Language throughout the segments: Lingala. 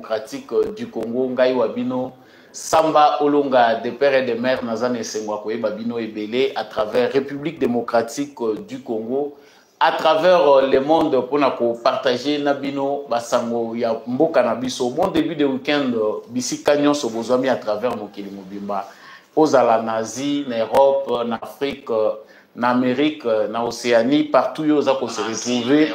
démocratique du Congo, Ngai Wabino, Samba Olonga, des pères et des mères, Nazane Sengwakwe, Babino Ebele, à travers République démocratique du Congo, à travers le monde pour partager Nabino, Basango, ya Mboka Nabiso. Bon début de week-end, Bisi Kanyon, Sobozami, à travers Mokili Mobimba, aux ala Nazi, en Europe, en Afrique, en Amérique, en Océanie, partout où ils ont se retrouver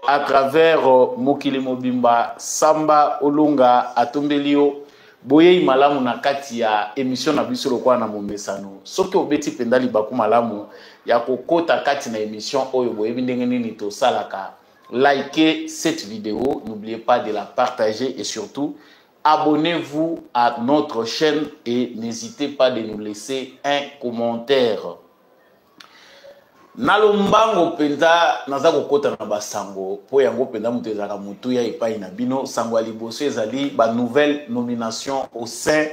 à travers Mokili Mobimba, Samba Olonga, Atombelio. Boye malamu na kati ya émission na biso lokwa na momesano soki obeti pendali baku malamu ya kokota kati na émission oyo boye ndenge nini to salaka likez cette vidéo, n'oubliez pas de la partager et surtout abonnez-vous à notre chaîne et n'hésitez pas de nous laisser un commentaire. Nalombango penda naza kokota na basango po yango penda mutu ezaka mutu ya epai na bino sango aliboso ezali ba nouvelle nomination au sein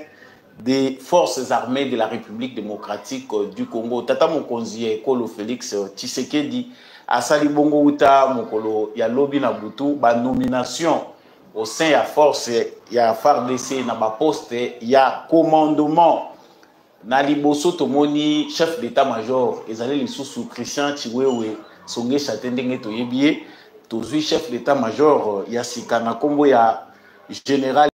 des forces armées de la République démocratique du Congo. Tata mokonzi ekolo Félix Tshisekedi asali bongo uta mokolo ya lobi na butu ba nomination au sein ya force ya FARDC na ba poste ya commandement. Naliboso tomoni chef d'état-major ezali lisusu Christian Chiwewe songe chatendenge toyebie tozui chef d'état-major ya sika na kombo ya général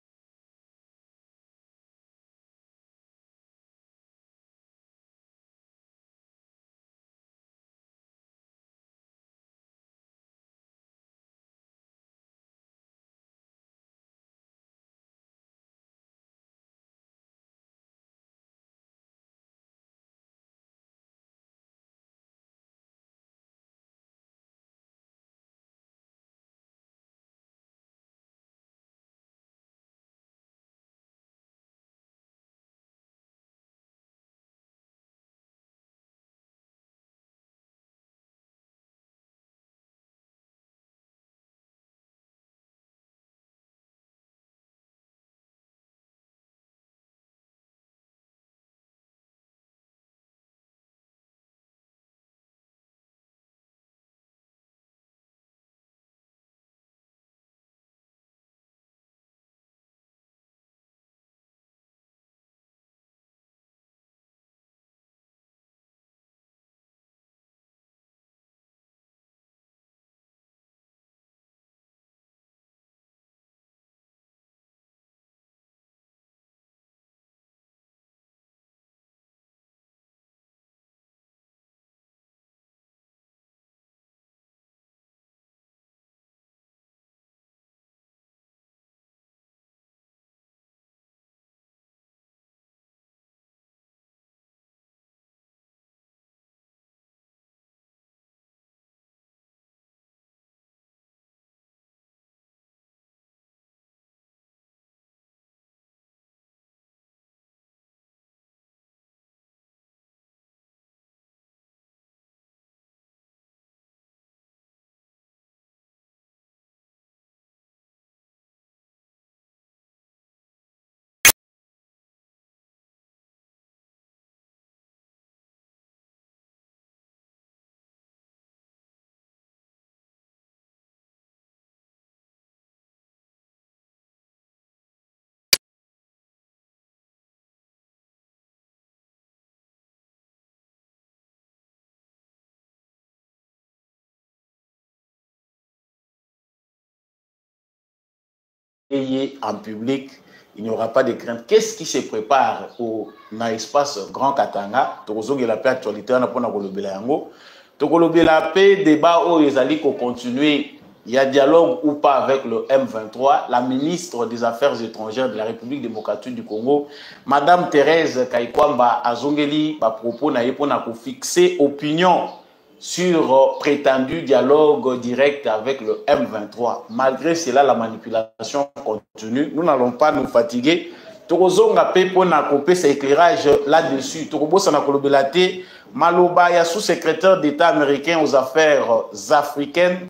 en public, il n'y aura pas de crainte. Qu'est-ce qui se prépare au espace Grand Katanga? Tozongi la paix actualité on a pour kolobela yango. Tokolobela paix débat où ils allaient continuer. Il y a dialogue ou pas avec le M23. La ministre des Affaires étrangères de la République démocratique du Congo, Madame Thérèse Kaikwamba Azongeli, a propos na yepona ko fixer opinion sur prétendu dialogue direct avec le M23. Malgré cela, la manipulation continue. Nous n'allons pas nous fatiguer. Torozonga pepo na kopé cet éclairage là-dessus. Torobosa na kolobelate Maloba ya sous-secrétaire d'État américain aux affaires africaines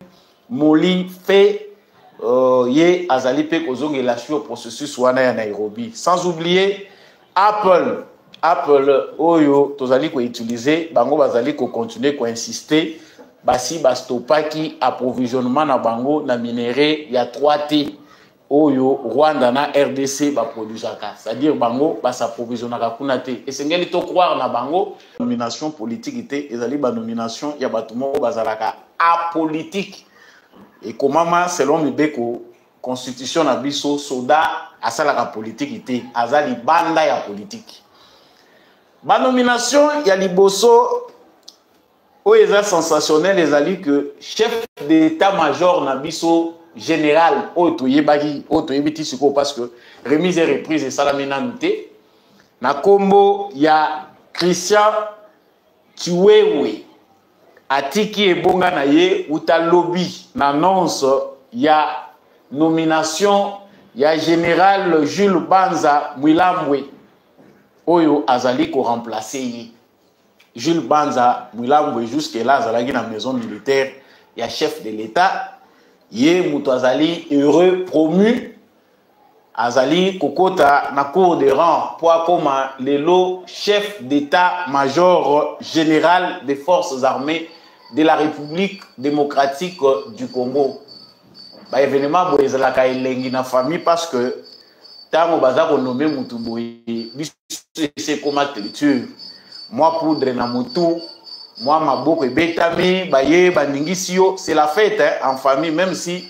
Moli fait ye azali pe kozonga la sur processus wana ya Nairobi. Sans oublier Apple oyo tozali ko utiliser bango bazali ko continuer ko insister basi bastopaki approvisionnement na bango na minerai ya 3T oyo Rwanda na RDC ba produisaka, c'est-à-dire bango ba s'approvisionnaka kuna te. Et sengeli to croire na bango nomination politique te, ezali ba nomination ya batu moko bazalaka apolitique. Et comment selon Mibeko constitution na biso soda asalaka politique te, azali banda ya politique. Ba nomination ya liboso oyo eza sensationnel ezali que chef d'état-major na biso général otoyebaki otoyebiti siko parce que remise et reprise esalami nanu te na kombo ya Christian Chiwewe atiki ebonga na ye uta lobby na annonce ya nomination ya général Jules Banza Mwilambwe oyo azali ko remplacer ye. Jules Banza Mwilambwe jusque là azalaki na maison militaire ya chef de l'État. Ye mutu azali heureux promu azali kokota na cour de rang pour koma lelo chef d'état-major général des forces armées de la République démocratique du Congo. Ba événement bo ezalaka elengi na famille parce que tango baza ko nommer mutu boye c'est comme culture moi poudre na mutu moi maboko ebetami baye baningisio c'est la fête hein, en famille même si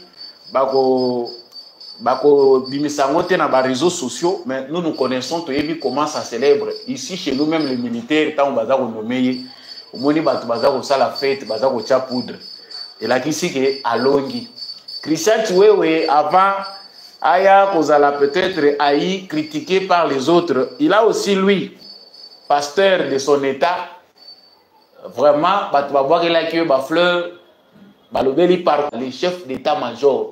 bako bimisango te na ba réseaux sociaux mais nous connaissons toyebi comment ça célèbre ici chez nous même les militaires tant baza ko nommer omoni batu baza ko sala fête baza ko tia poudre et la kisi ke alongi Christian Chiwewe avant aya kozala peut-être aïe critiqué par les autres il a aussi lui pasteur de son état. Vraiment, tu vas voir qu'il a que ba fleur, ba lobeli par les chefs d'état-major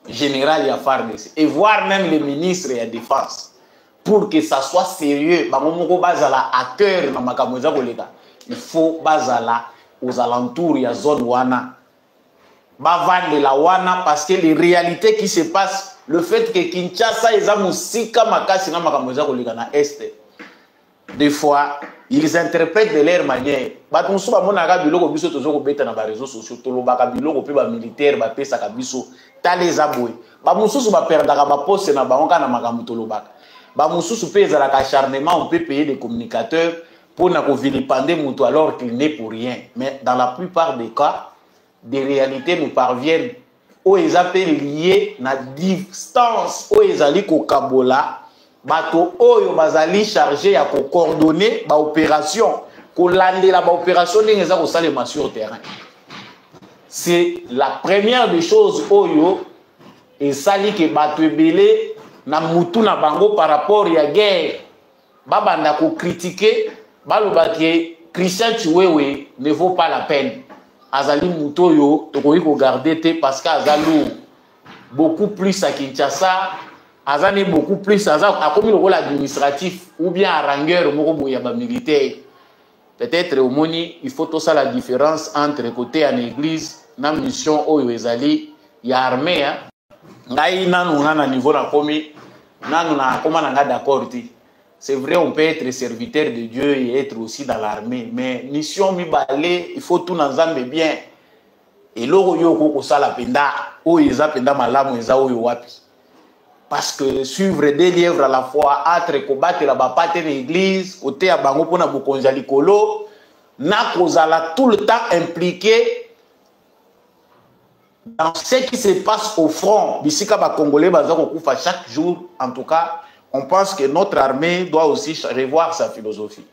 général ya FARDC et voir même les ministres et la défense pour que ça soit sérieux. Ba momoko bazala à cœur na makambo za koleka. Il faut bazala aux alentours ya zone wana. Ba vendre la wana parce que les réalités qui se passent, le fait que Kinshasa eza musika makasi na makambo za koleka na est. Des fois, ils interprètent de leur manière. Batonso ba monaka biloko biso tozo ko beta na ba réseaux sociaux to lobaka biloko pe ba militaire ba pesa ka biso ta les aboy. Ba mususu ba perdaka ba poste na ba onka na makambo to lobaka. Ba mususu pe ezala ka acharnement on peut payer des communicateurs pour na ko vilipender mutu alors qu'il n'est pour rien. Mais dans la plupart des cas, des réalités nous parviennent où ils appellent liés na distance où ils allaient ko kabola. Bato oyo bazali chargé ya ko coordonner ba opération ko landela ba opération ndengeza ko salema sur terrain. C'est la première des choses oyo et sali ke bato ebele na mutu na bango par rapport ya guerre babanda ko critiquer baloba ke Christian Chiwewe ne vaut pas la peine. Azali mutu oyo tokoki ko garder te parce que azali beaucoup plus à Kinshasa. Azane beaucoup plus à comme le rôle administratif ou bien à rangueur militaire. Peut-être au moni, il faut tout ça la différence entre côté en église, na mission oyo ezali ya armée hein. Ngai nanu na niveau na komi nanu na koma na d'accord ti. C'est vrai on peut être serviteur de Dieu et être aussi dans l'armée mais mission mi balé, il faut tout nzambe bien. Et loro yo ko sala penda oyo eza penda malamu eza oyo wapi. Parce que suivre des lièvres à la fois, entre combattre la bapate de l'église, côté à bango pour na bukonja likolo, na kozala tout le temps impliqué dans ce qui se passe au front. Bisika ba Congolais bazako kufa chaque jour. En tout cas, on pense que notre armée doit aussi revoir sa philosophie.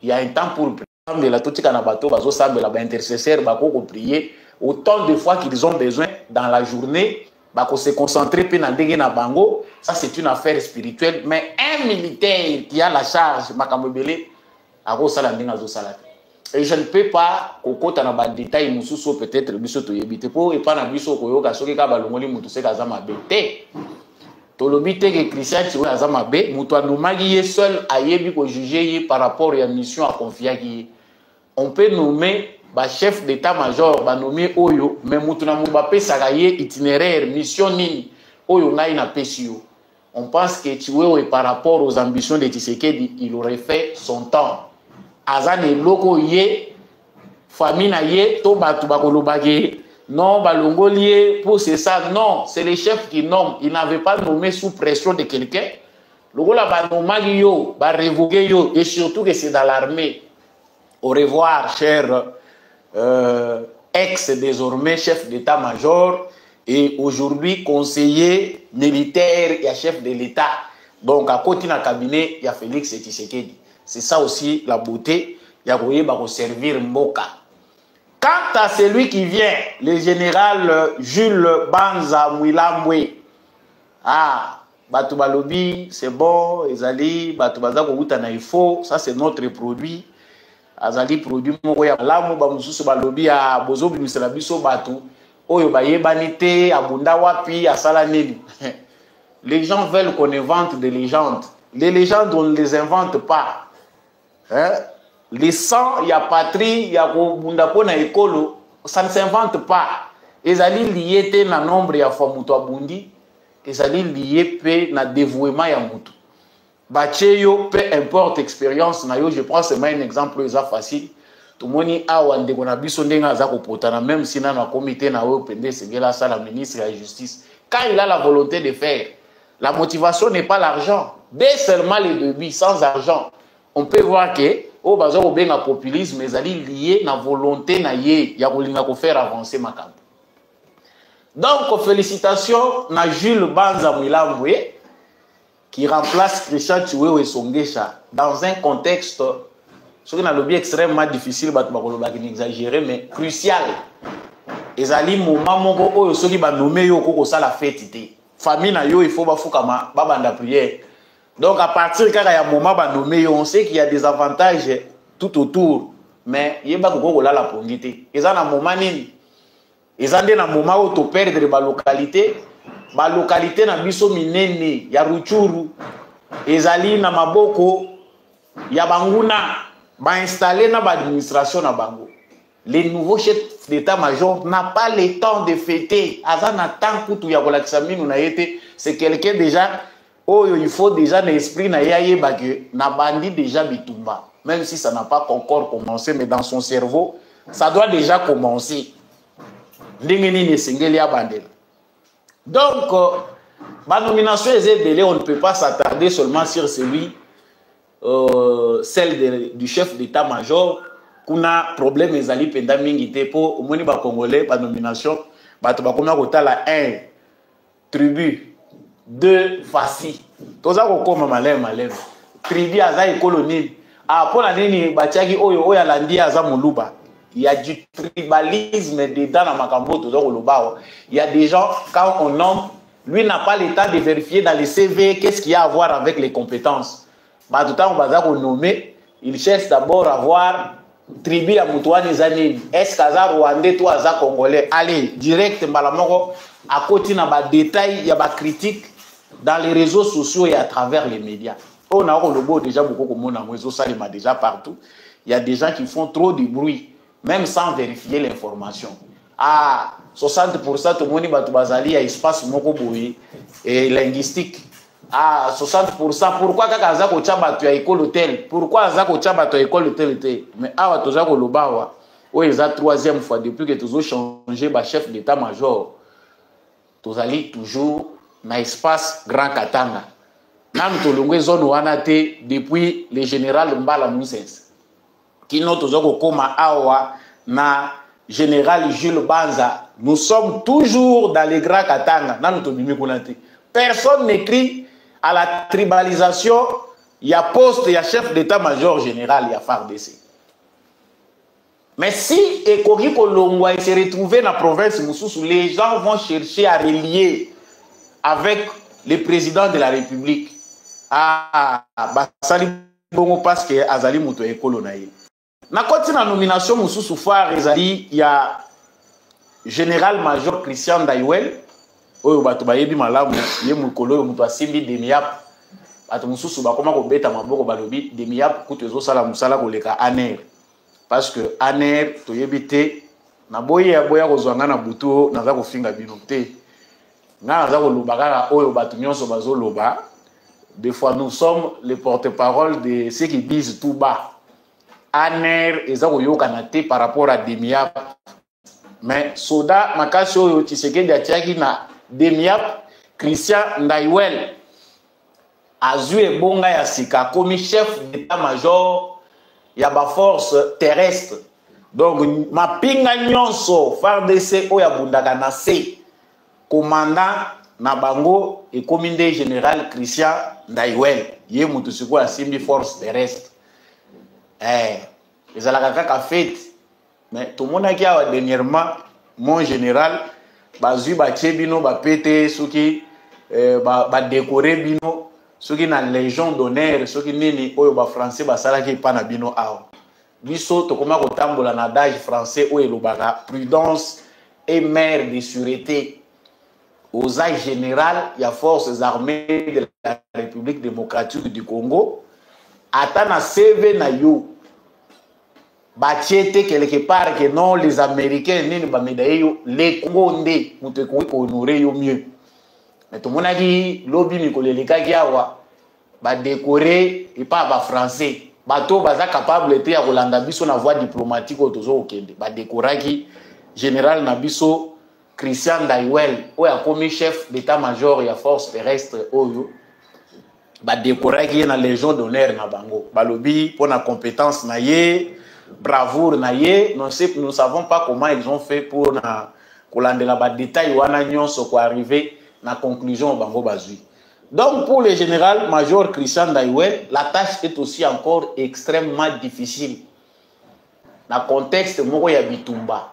Il y a un temps pour prier. De la totika na bato bazo sambe la ba intercesseur bako ko prier autant de fois qu'ils ont besoin dans la journée. Bako se concentrer pe na ndenge na bango, ça c'est une affaire spirituelle mais un militaire qui a la charge makambo belé ako sala ndenge azo sala. Et je ne peux pas kokota na ba détail mususu peut-être biso to yebite po et pas na biso koyoka soki ka balongoli mutu se kaza mabete. To lobite que Christian Chiwewe aza mabe, mutu anomaki ye seul ayebi ko juger ye par rapport à mission à confier qui. On peut nommer ba chef d'état-major ba nommé oyo mais mutu na mba pesaka ye itinéraire mission nini oyo ngai na pesio. On pense que Chiwewe par rapport aux ambitions de Tshisekedi il aurait fait son temps. Azane loko ye famille na ye to batu bakolobaki non, Balongolier, pour c'est ça. Non, c'est les chefs qui nomment. Ils n'avaient pas nommé sous pression de quelqu'un. Le rôle va nommer yo, va révoquer yo, et surtout que c'est dans l'armée. Au revoir, cher ex désormais chef d'état-major et aujourd'hui conseiller militaire et chef de l'État. Donc à côté d'un cabinet, il y a Félix Tshisekedi. C'est ça aussi la beauté. Il y a pour servir Mboka. Quant à celui qui vient, le général Jules Banza Mouilambwe, ah, Batubalobi, c'est bon, Ezali, Batubaza Koutana, il faut, ça c'est notre produit. Azali produit moko ya lamu ba mususu balobi ya bozo bimisela biso batu oyo bayebanite abunda wapi asala nini. Les gens veulent qu'on invente des légendes. Les légendes on ne les invente pas. Hein? Les sangs, il y a patrie, il y a bunda pona ekolo, ça ne s'invente pas. Ezali lié te na nombre ya fois muto abundi, ezali lié pe na dévouement ya muto. Bacheyo, peu importe expérience, je prends seulement un exemple facile. Tout le monde a un même si dans le comité, c'est la ministre de la Justice. Quand il a la volonté de faire, la motivation n'est pas l'argent. Dès seulement les débits, sans argent, on peut voir que au bazar au populisme, mais ali lié na volonté na yé, ya ko faire avancer ma camp. Donc félicitations na Jules Banza Mouilambwe qui remplace Christian Chiwewe Songesha dans un contexte, ce qu'on a lobby extrêmement difficile, exagéré, mais crucial. Et ali moment moko ceux qui va nommer yo koko ça la fête famille na yo il faut ba fukama ba banda prière. Donc à partir quand il y a moment ba nommer yo on sait qu'il y a des avantages tout autour, mais yeba koko la pongité. Et ça na moment nini. Et ça na moment où to perdre ba localité. Ba localité na biso minene ya Ruchuru ezali na maboko ya banguna ba installer na ba administration na bango. Les nouveaux chefs d'état-major n'a pas le temps de fêter. Azana temps kutu ya kolaksaminu na yete, c'est quelqu'un déjà oh il faut déjà l'esprit na yaye bagé na bandi déjà bitumba. Même si ça n'a pas encore commencé mais dans son cerveau, ça doit déjà commencer. Ndengeni ne singeli ya bandela. Donc, ma nomination est délai, on ne peut pas s'attarder seulement sur celui, celle du chef d'état-major. Qu'on a problème ezali penda mingité pour au moins ba congolais ba nomination ba to ba komia kota la 1 tribu 2 fasi. Toza ko koma malema tribu aza colonie a pour la nini ba tiaki oyo oya landi aza moluba. Il y a du tribalisme dedans dans Makambo, il y a des gens, quand on nomme, lui n'a pas le temps de vérifier dans les CV qu'est-ce qu'il y a à voir avec les compétences. Bah, tout le temps, on va nommer, il cherche d'abord à voir tribu à Moutouane Zanine. Est-ce qu'Aza Rwandais, toi, Aza Congolais? Allez, direct, à côté, il y a des détails, il y a des critiques dans les réseaux sociaux et à travers les médias. On a le beau déjà beaucoup comme on a réseau, ça il m'a déjà partout. Il y a des gens qui font trop de bruit. Même sans vérifier l'information. À 60%, tout le monde a espace et linguistique. À 60%, pourquoi Kazako Tchamba tu as école hôtel? Pourquoi Zako Tchamba tu as école hôtel? Mais à Tozako Lobawa, où ils ont troisième fois depuis que tu as changé le chef d'état-major, tu as toujours dans l'espace Grand Katanga. Nous avons zone Wanate depuis le général Mbala Moussens. Qui nous awa na général Jules Banza, nous sommes toujours dans les grands Katanga. Personne n'écrit à la tribalisation. Il y a poste, il y a chef d'état-major général, il y a FARDC. Mais si Ekori Kolongwa se retrouve dans la province Moussous, les gens vont chercher à relier avec le président de la République. Ah, Basali Bongo parce que Azali Mouto Ekolo naïe. Na la nomination Moussou Far Ezali, il y a général-major Christian Daiwel, oyo bato bayebi malamu ye mukolo yo muto asimbi demiap bato Moussou ba koma ko beta maboko balobi demiap kutu ezo sala musala koleka aner parce que aner to yebite na boye boya ko zwanga na butu naza ko finga bino te nga naza ko lobaka oyo bato nyonso bazo loba. Des fois nous sommes les porte-parole de ceux qui disent tout bas. Aner ezako yokanate par rapport à Demiap mais soda makasi oyo Tshisekedi atiaki na demiap Christian Ndaiwel azwi ebonga ya sika komi chef d'état-major ya ba force terrestre. Donc mapinga nyonso FARDC oyo abundaka na se commandant na bango ekomi nde général Christian Ndaiwel ye mutu sikoyo asimbi force terrestre. Ezalaka kaka fete, mais tomonaki awa dernièrement mon général bazwi batie bino bapete soki badekore bino soki na légion d'honneur soki nini oyo bafrançais basalaki epa na bino awa. Biso tokoma kotambola na adage français oyo elobaka prudence et mère de sûreté. Aux agents général ya forces armées de la République démocratique du Congo ata na CV na yo batiete quelque part que non les Américains nini ba médaille yo les Congo nde mutu ko honorer yo mieux. Mais tout monde a dit lobby mikoleleka kiawa ba décorer et pas ba français bato baza capable te ya kolanda biso na voie diplomatique otozo okende ba décoraki général na biso Christian Ndaiwel oyo akomi chef d'état-major ya force terrestre oyo ba décoraki na légion d'honneur na bango balobi pour na compétence na ye bravoure na ye. Nous savons pas comment ils ont fait pour na kolandela ba détail wana nyonso ko arriver na conclusion bango bazui. Donc pour le général major Christian Ndaiwel, la tâche est aussi encore extrêmement difficile. Dans le contexte moko ya bitumba.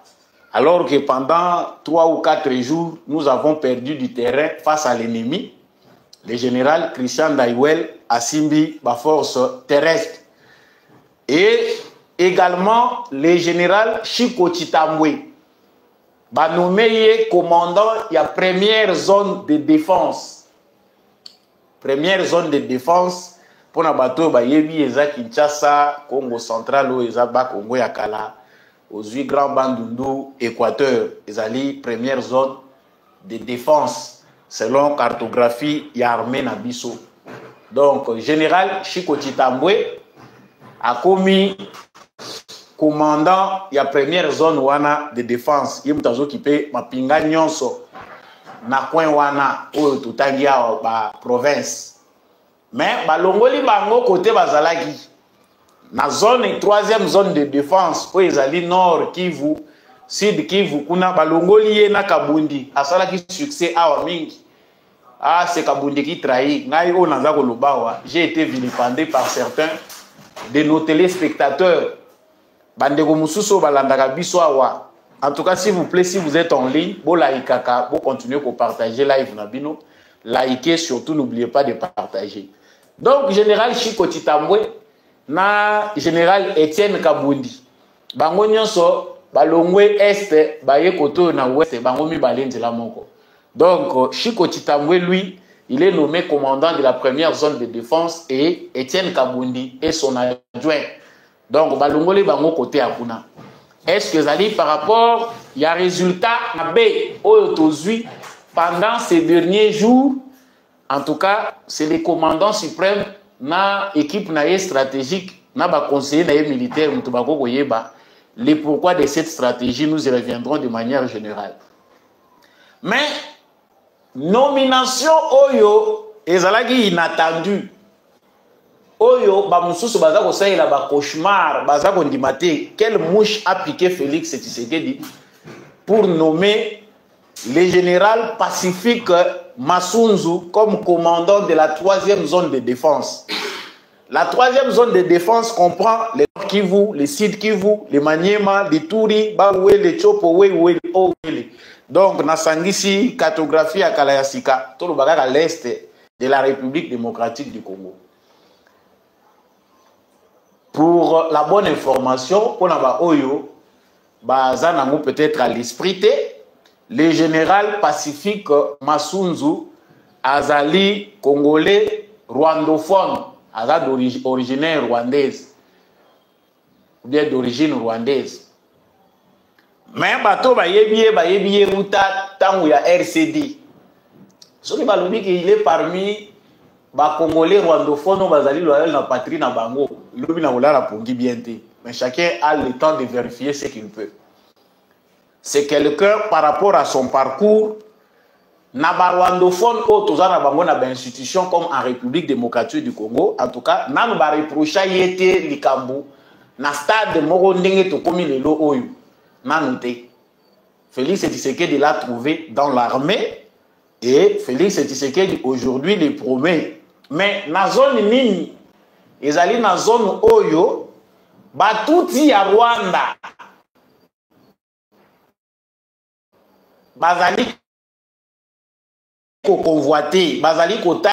Alors que pendant 3 ou 4 jours, nous avons perdu du terrain face à l'ennemi. Le général Christian Ndaiwel a simbi la force terrestre. Et également le général Chiko Chitambwe, nommé commandant de la première zone de défense. Première zone de défense pour na bateau bayebi eza Kinshasa, Congo central ou eza ba Congo ya kala, aux 8 grands bandundu Équateur, ezali première zone de défense selon cartographie ya armée na biso. Donc général Chiko Chitambwe a commis commandant ya première zone wana de défense ye mutazo kipe mapinga nyonso na coin wana oyo tutangi ya ba province. Mais balongoli bango côté bazalaki na zone 3e zone de défense po ezali nord Kivu, sud Kivu kuna balongoli ye na Kabundi asalaki succès awa mingi. Ah c'est Kabundi qui trahit ngai o naza ko lobawa. J'ai été vilipendé par certains de nos téléspectateurs. Bandeko mususu balandaka biso awa. En tout cas, s'il vous plaît, si vous êtes en ligne, bon likaka, bon continuez à partager live nabino, likez surtout, n'oubliez pas de partager. Donc, général Chiko Chitambwe na général Etienne Kabundi. Bango nyonso balongwe est, baye koto na ouest, bango mi balenze la moko. Donc, Chiko Chitambwe lui, il est nommé commandant de la première zone de défense et Etienne Kabundi est son adjoint. Donc, balongole bango côté akuna. Est-ce que Zali, par rapport, il y a résultat pendant ces derniers jours, en tout cas, c'est les commandants suprêmes na équipe naie stratégique, na ba conseiller naie militaire, les pourquoi de cette stratégie, nous y reviendrons de manière générale. Mais, nomination Oyo, ezalaki inattendu. Oyo, ba mususu baza ko saïla ba cauchemar, baza ko ndimate, quelle mouche a piqué Félix Tshisekedi pour nommer le général Pacifique Massunzu comme commandant de la 3e zone de défense. La 3e zone de défense comprend les Nord Kivu, les Sud Kivu, les Maniema, les Turi, Baoué, les Chopo, Ouele. Donc, Nasangisi, cartographie à Kalayasika, tout le bagage à l'est de la République démocratique du Congo. Pour la bonne information, pour la Oyo, Bazanamou peut-être à l'esprit, le général Pacifique Massunzu, Azali, congolais, rwandophone, Azali d'origine rwandaise, ou bien d'origine rwandaise. Mais bateau bayebiye ruta tangu ya RCD. Ce qui m'a dit qu'il est parmi ba congolais rwandophones bazali loyal na patrie na bango. Lobi na ola la pongi bien té. Mais chacun a le temps de vérifier ce qu'il peut. c'est quelqu'un par rapport à son parcours, na rwandophone autoza na bango na institution comme en République démocratique du Congo, en tout cas, nanu ba reprocha yete likambo na stade moko ndenge to komi lelo oyo. Nanu te. Félix Tshisekedi l'a trouvé dans l'armée et Félix Tshisekedi aujourd'hui le promet. Mais na zone nini, ezali na zone oyo, batuti ya Rwanda, bazali ko convoité, bazali ko ta.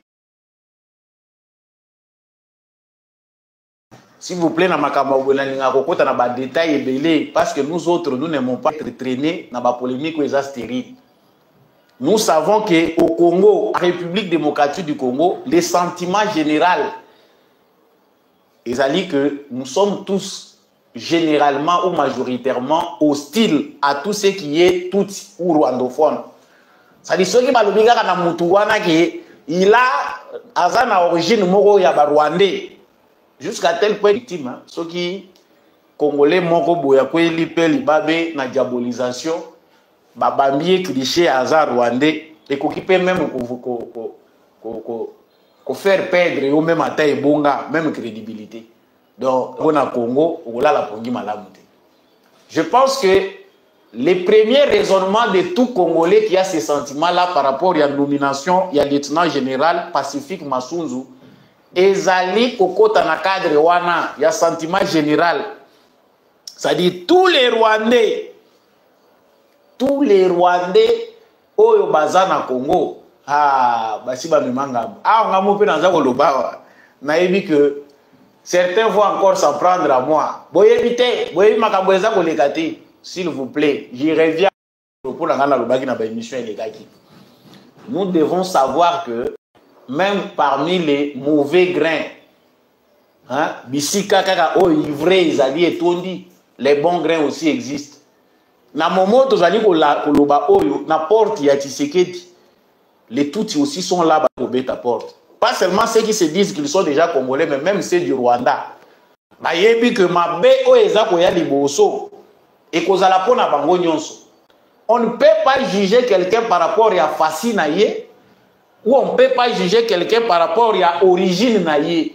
S'il vous plaît, na makambo bolandinga kokota na ba détails ebele parce que nous autres nous n'aimons pas être traînés na ba polémique ou stérile. Nous savons que au Congo, en République démocratique du Congo, les sentiments général ezali que nous sommes tous généralement ou majoritairement hostiles à tout ce qui est tout ou rwandophone. Ça dit ceux qui balobi kaka na mutu wana ke il a azana origine moko ya ba rwandais. Jusqu'à tel point victime, hein, ceux qui congolais moko boya kweli pe libabe na diabolisation, babambie cliché hasard rwandais et qui peut même faire perdre ou même ata ebonga même crédibilité. Donc on a Congo, on a la pongi malamuté. Je pense que le premier raisonnement de tout Congolais qui a ces sentiments-là par rapport à la nomination, il y a le lieutenant général Pacifique Massunzu, ezali kokota na cadre wana ya sentiment général, c'est-à-dire tous les Rwandais oyo baza na Congo basi ba memanga ngamu pe nanza koloba na yebi que certains vont encore s'en prendre à moi boyebi makambo eza koleka te, s'il vous plaît, j'y reviens pour la ngana lobaki na ba émission elekaki. Nous devons savoir que même parmi les mauvais grains, hein, bisika kaka o ivré izali etondi, les bons grains aussi existent. Na momo tozali koloba oyo na porte ya Tshisekedi, les Tutsis aussi sont là pour beta porte. Pas seulement ceux qui se disent qu'ils sont déjà congolais, mais même ceux du Rwanda. Ba yebi que mabe o eza ko ya liboso et kozala pona bango nyonso. On ne peut pas juger quelqu'un par rapport à fascina ye, ou on ne peut pas juger quelqu'un par rapport à l'origine naïe.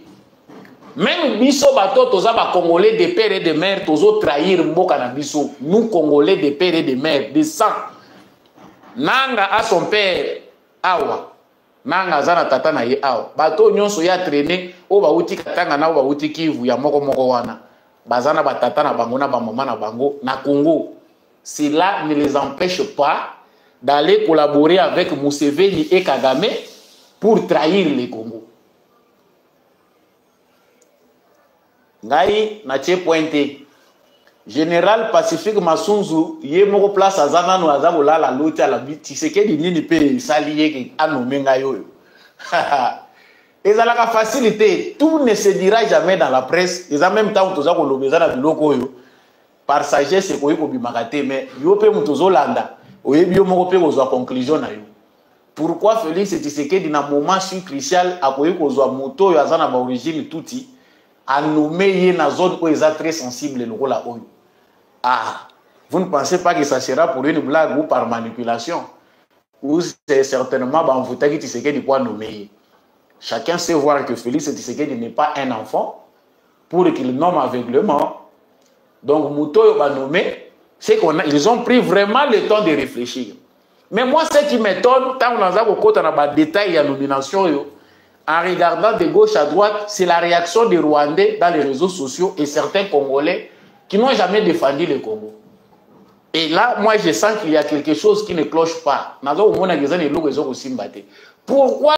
Même biso bato toza ba congolais de père et de mère tozo trahir mboka na biso. Nous congolais de père et de mère, de sang. Nanga a son père awa. Nanga zana tata na ye awa. Bato nyonso ya traîner o ba uti katanga na o ba uti Kivu ya moko moko wana. Bazana ba tata na bango na ba mama na bango na Congo. Cela ne les empêche pas d'aller collaborer avec Museveni et Kagame pour trahir le Congo. Ngai na tche pointé. Général Pacifique Massunzu, yé moko place azana no azago la lote à la biti, c'est que nini pe salié ki anome ngai oyo. Ezalaka facilité, tout ne se dira jamais dans la presse, et en même temps toza ko lobeza na biloko oyo. Par sagesse ko yiko bimakate mais yo pe mutozo landa. Oyebi yo moko pe kozwa conclusion na yo. Pourquoi Félix Tshisekedi na moment crucial akoyi kozwa moto yo azana ba origine tuti a nommé ye na zone où est très sensible le rôle oyo. Vous ne pensez pas que ça sera pour une blague ou par manipulation? Ou c'est certainement Bamvoutaki Tshisekedi pour nommer. Chacun sait voir que Félix Tshisekedi n'est pas un enfant pour qu'il nomme aveuglement. Donc Mouto va nommer, c'est qu'ils ont pris vraiment le temps de réfléchir. Mais moi, ce qui m'étonne, tant on a des détails de la nomination, en regardant de gauche à droite, c'est la réaction des Rwandais dans les réseaux sociaux et certains Congolais qui n'ont jamais défendu le Congo. Et là, moi, je sens qu'il y a quelque chose qui ne cloche pas. Pourquoi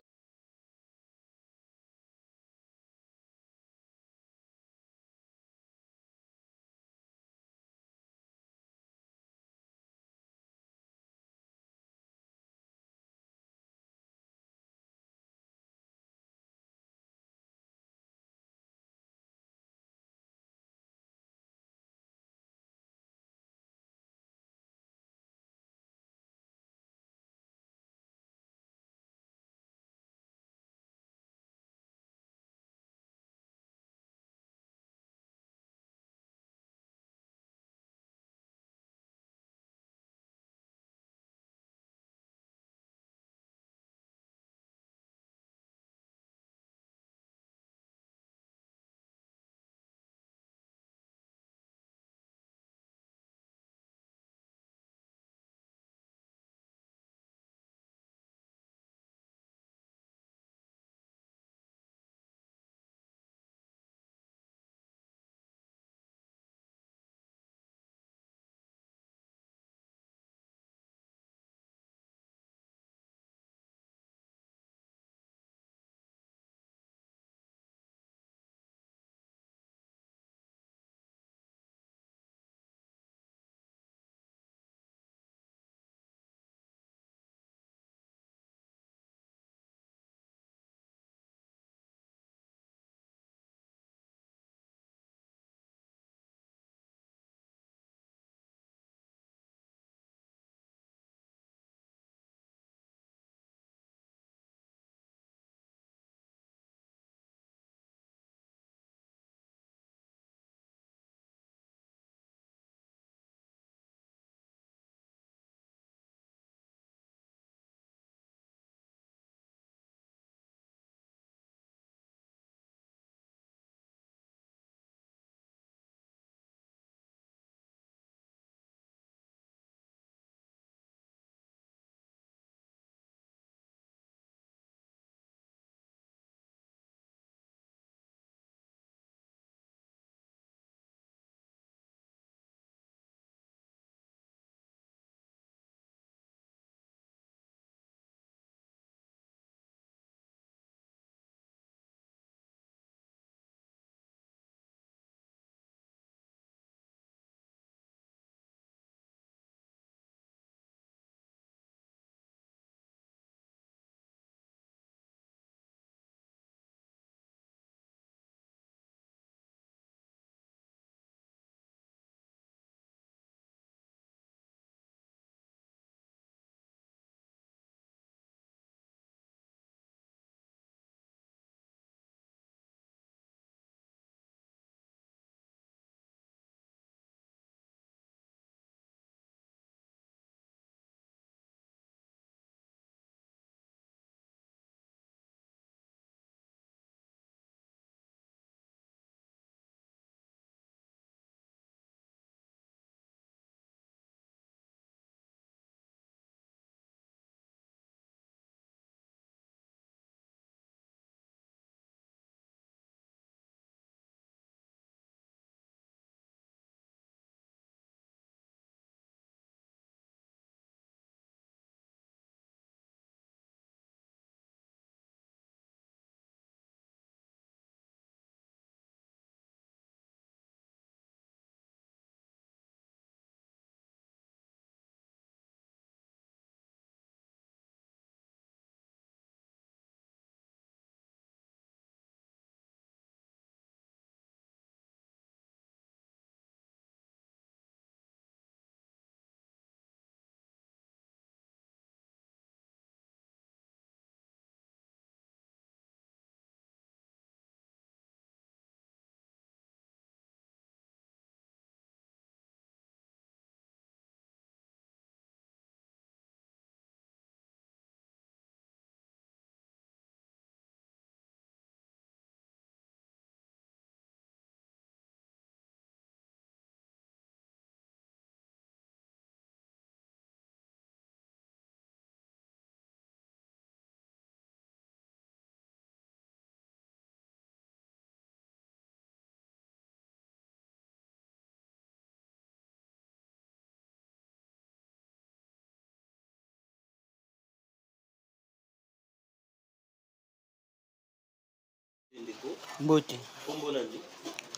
Mbote.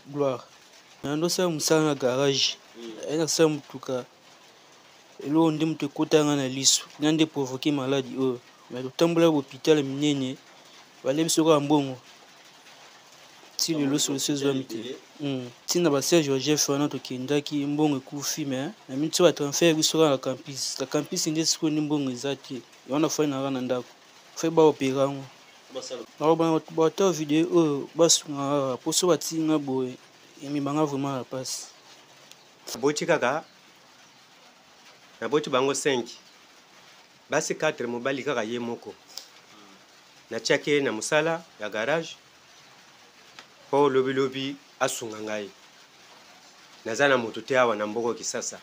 Gloire. Nandosa musala na garage. Ena sa mutuka. Elo ndi mutu ekotanga na liso. Nande provoquer maladie oh. Mais totambola hôpital minene. Bale biso kwa mbongo. Ti lelo solution ezwa mite. Ti na ba Serge Joseph wana tokendaki mbongo ekufi mais na miti ba transfert biso na campus. La campus nde siko ndi mbongo ezati. Wana fa na rana ndako. Fa ba opéra ngo. Ba ta vidéo basunga poso batinga boye. Emi banga vraiment la passe. Boti kaka. Na boti bango 5. Basi 4 mobali kaka ye moko. Na tiake na musala ya garage. Po lobi asunga ngai. Naza na moto te awa na mboko Kisasa.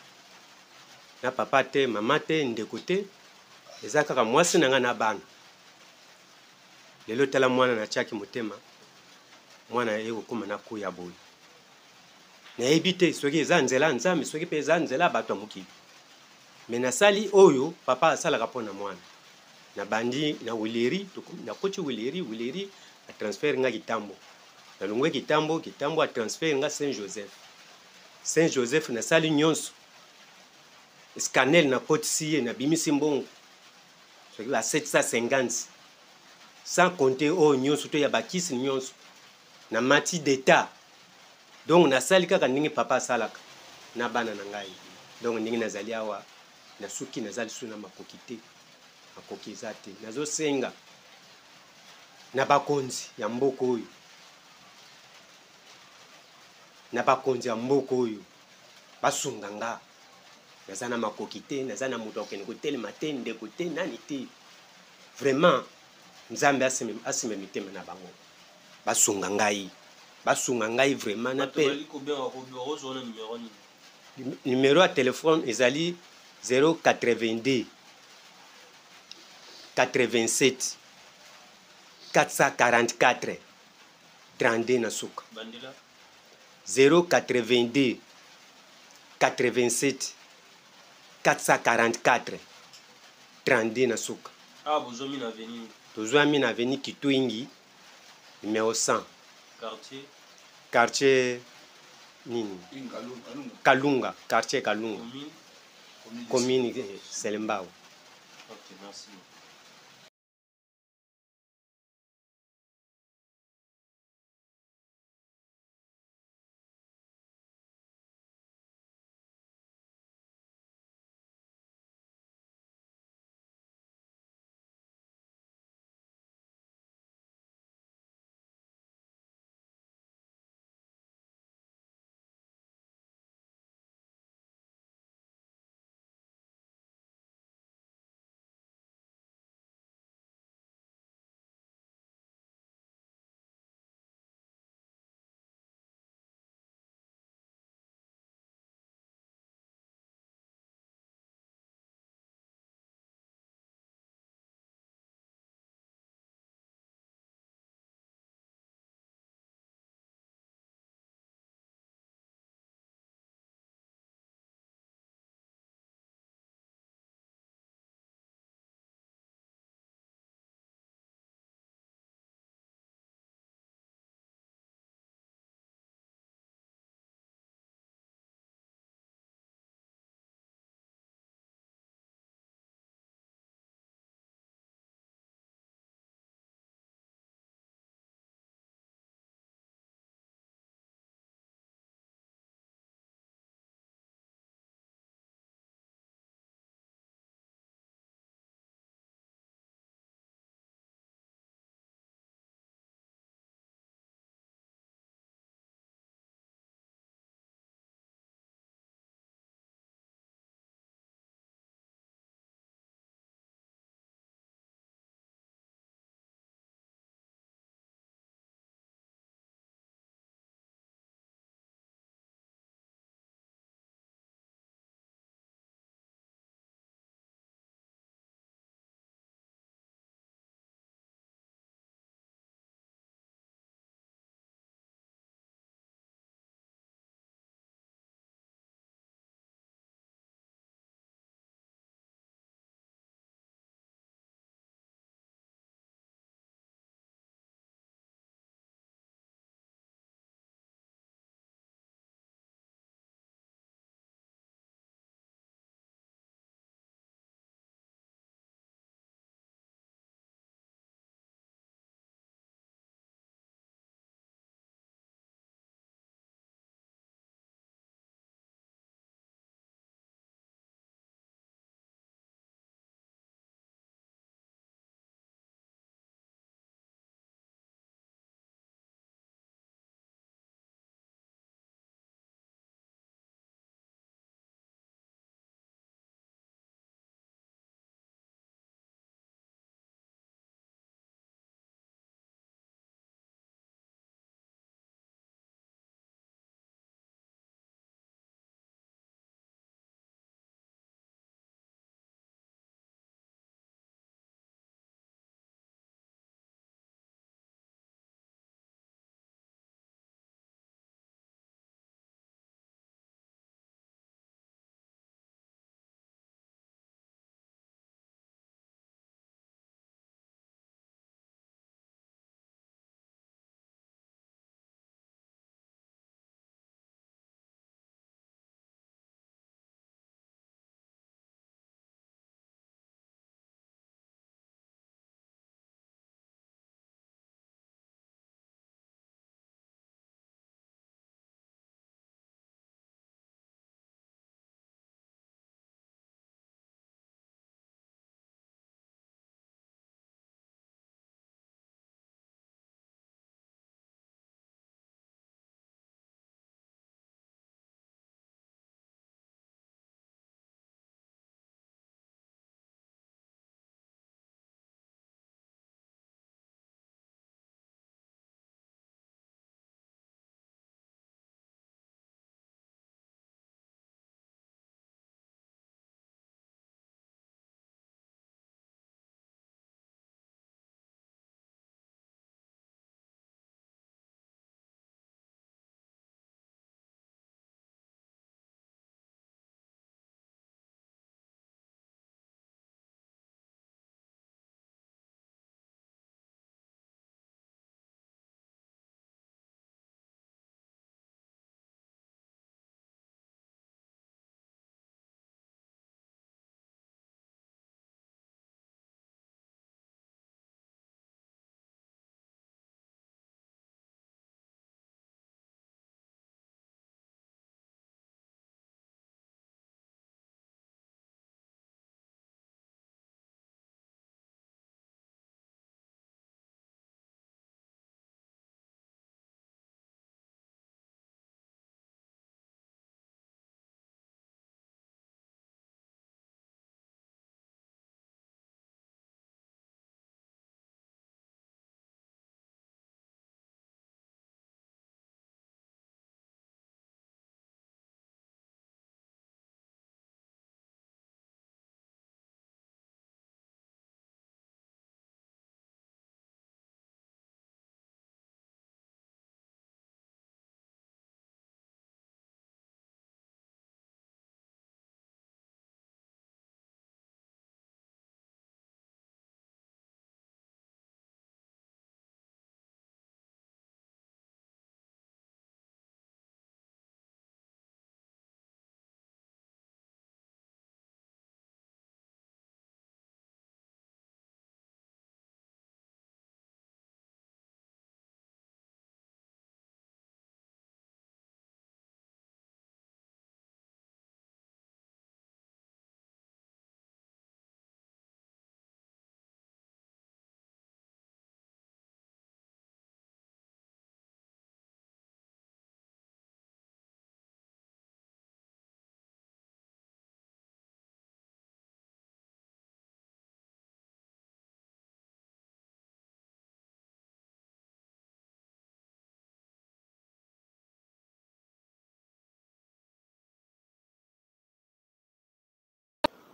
Na papa te, mama te, ndeko te. Eza kaka mwasi na nga na bana. Lelo tala mwana na tiaki motema. Mwana eko kuma na kuya boy. Na ebite soki eza nzela nzambe soki pe eza nzela bato mokili. Me na sali oyo papa asala kapona mwana. Na bandi na wileri na koti wileri a transfert nga Kitambo. Na lungwe Kitambo a transfert nga Saint Joseph na sali nyonso. Scanel na koti siye na bimisi mbongo. Soki ba 750. Sans compter nyonso to ya bakisi nyonso. Na mati d'état. Donc na sali kaka ndenge papa salaka na bana na ngai. Donc ndenge nazali awa na suki nazali suna makoki te. Makoki zate. Nazo senga na bakonzi ya mboko oyo. Na bakonzi ya mboko oyo. Basunga nga. Naza na makoki te, naza na moto okende kotelema te, ndeko te, nani te. Vraiment Nzambe asime mitema na bango. Basunga ngai vraiment na pe. Numéro à téléphone ezali 082 87 444 32 na suka. 082 87 444 32 na suka. Ah, bozomi na avenue. Tozwami na avenue Kitwingi numéro 100. Quartier nini? Kalunga, quartier Kalunga. Commune Selembao. Ok, merci.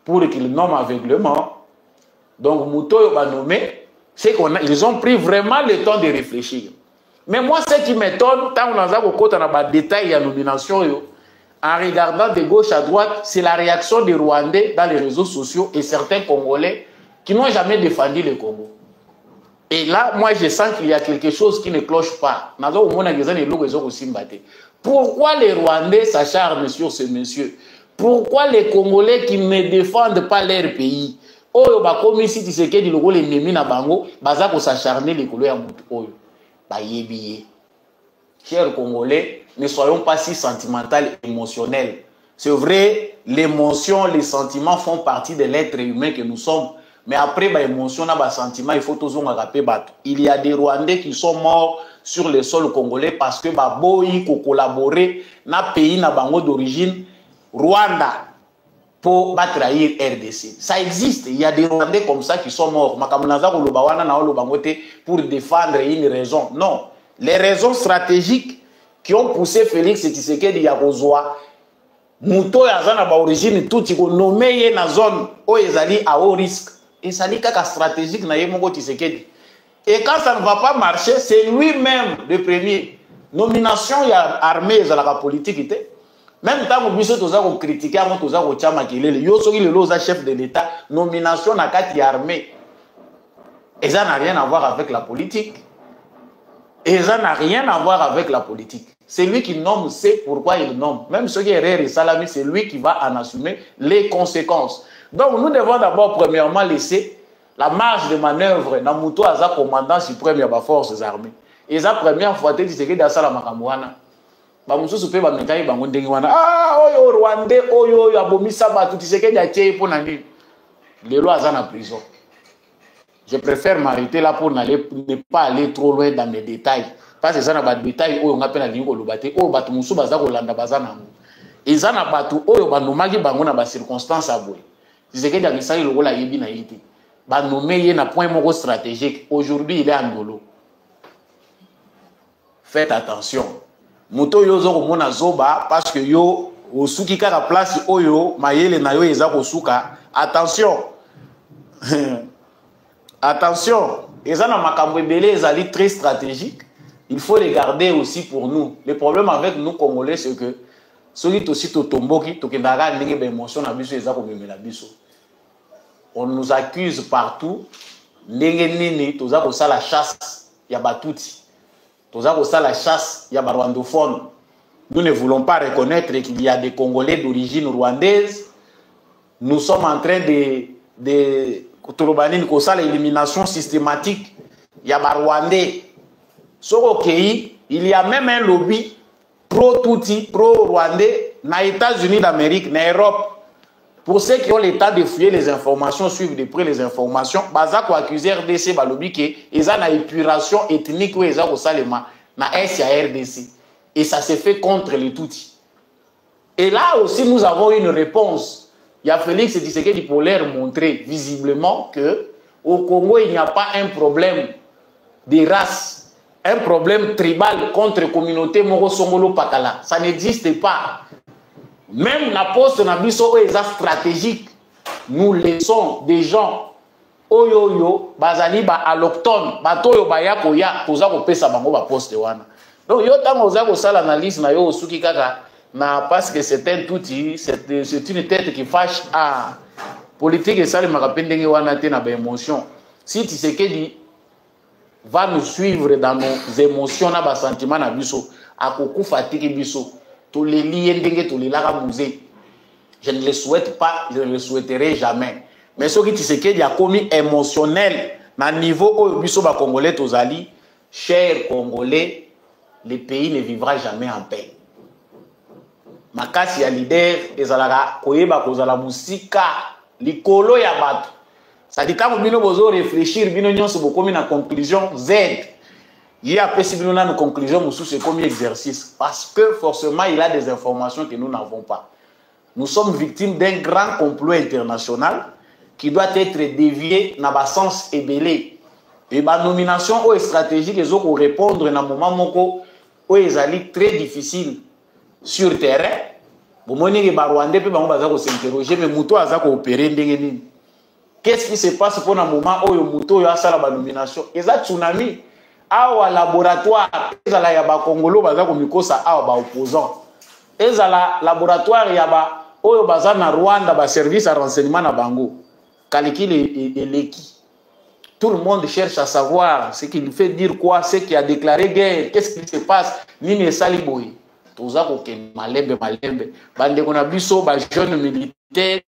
pour qu'ils nomment aveuglement. Donc, Moutoyo va nommer, c'est qu'ils ont pris vraiment le temps de réfléchir. Mais moi, ce qui m'étonne, tant qu'on a des détails de la nomination, en regardant de gauche à droite, c'est la réaction des Rwandais dans les réseaux sociaux et certains Congolais qui n'ont jamais défendu le Congo. Et là, moi, je sens qu'il y a quelque chose qui ne cloche pas. Pourquoi les Rwandais s'acharnent sur ce monsieur? Pourquoi les Congolais qui ne défendent pas leur pays? Oyo ba komi si Tshisekedi logo les nemi na bango, baza ko s'acharner les couleurs ya mutu oyo. Ba yebiye. Chers Congolais, ne soyons pas si sentimentaux et émotionnels. C'est vrai, l'émotion, les sentiments font partie de l'être humain que nous sommes. Mais après, bah, émotion, bah, sentiment, il faut toujours rappeler. Il y a des Rwandais qui sont morts sur le sol congolais parce que bah, boy, ko collaborer na pays na bango d'origine Rwanda pour trahir RDC. Ça existe. Il y a des Rwandais comme ça qui sont morts. Pour défendre une raison. Non. Les raisons stratégiques qui ont poussé Félix Tshisekedi Yakozwa, Mouto Yazana ba origine tout il nommé na zone où ils allaient à haut risque. Et ça dit qu'à stratégique na Yemongo Tshisekedi. Et quand ça ne va pas marcher, c'est lui-même le premier. Nomination il y a armée dans la politique était. Même temps où biso toza ko critiquer avant toza ko chama kelele yo soki le loza chef de l'état nomination na kati armée. Et ça n'a rien à voir avec la politique. Et ça n'a rien à voir avec la politique. C'est lui qui nomme, c'est pourquoi il nomme. Même ceux qui errent et salami, c'est lui qui va en assumer les conséquences. Donc nous devons d'abord premièrement laisser la marge de manœuvre dans Mouto Aza commandant suprême de la forces armées. Et ça première fois tu sais que dans ça la makamwana. Ba mususu pe ba mekai bango ndengi wana. Ah oyo Rwandais oyo abomisa ba tu sais que dia tie pour nani. Les lois Aza en prison. Je préfère m'arrêter là pour ne pas aller trop loin dans mes détails. Parce que ça n'a pas de détails. On a peine à dire que le bâti. Oh, bâti moussou baza kolanda bazana. Et ça n'a pas tout. Oh, banomagi bango na ba circonstance à bout. C'est que dans ça il le la yebi na yiti. Banomé y na point moko stratégique. Aujourd'hui il est en dolo. Faites attention. Muto yo zo mona zoba parce que yo osuki kaka place oyo mayele na yo eza kosuka. Attention. Attention, et ça, est très stratégique. Il faut les garder aussi pour nous. Le problème avec nous, Congolais, c'est que on nous accuse partout. La chasse, il y a Batouti. La chasse, il y a rwandophone. Nous ne voulons pas reconnaître qu'il y a des Congolais d'origine rwandaise. Nous sommes en train de l'élimination systématique. Il y a Rwandais. Il y a même un lobby pro-Tutsi, pro-Rwandais, dans les États-Unis d'Amérique, dans l'Europe. Pour ceux qui ont l'état de fouiller les informations, suivre de près les informations, ils ont accusé RDC, lobby qui ils ont une épuration ethnique où ils ont dans RDC. Et ça s'est fait contre les Tutsis. Et là aussi, nous avons une réponse. Il y a Félix Tshisekedi pour leur montrer visiblement qu'au Congo, il n'y a pas un problème de race, un problème tribal contre la communauté Moro-Songolo-Pakala. Ça n'existe pas. Même la poste Nabiso est stratégique. Nous laissons des gens, Oyoyo, Bazali, Allochtone, Batoyo, Bayakoya, Toza Kopesa Bango, Poste Wana. Donc, yo tango Zako Sal analyse na yo Suki Kaka. Parce que c'est un outil, c'est une tête qui fâche à politique et ça, les émotions. Si tu sais qu'il va nous suivre dans nos émotions, dans nos sentiments, à beaucoup fatigue, tous les liens, tous les musées. Je ne le souhaite pas, je ne le souhaiterai jamais. Mais ce qui tu sais qu'il y a commis émotionnel, dans le niveau où les Congolais, chers Congolais, le pays ne vivra jamais en paix. Makasi ya leader ezalaka koyeba kozala musika likolo ya bato. Ça dit quand bino bozo réfléchir bino nyonso bokomi na conclusion Z. Il y a pesi bino na conclusion musu c'est comme exercice parce que forcément il a des informations que nous n'avons pas. Nous sommes victimes d'un grand complot international qui doit être dévié na ba sens ebelé. Et ba nomination ou stratégique ezoko répondre na moment moko o ezali très difficile sur terrain, bomoni ke ba Rwandais pe bango baza ko s'interroger mais muto aza ko opérer ndenge nini. Qu'est-ce qui se passe pour un moment où muto yo asala ba nomination? Eza tsunami awa laboratoire ezala ya ba Congolo baza ko mikosa awa ba opposant. Ezala laboratoire ya ba oyo baza na Rwanda ba service à renseignement na bango. Calcul et l'équipe. Tout le monde cherche à savoir ce qu'il fait dire quoi, ce qui a déclaré guerre, qu'est-ce qui se passe. Nini esali boy. Toza ko ke malembe. Bande kona biso ba jeune militaire,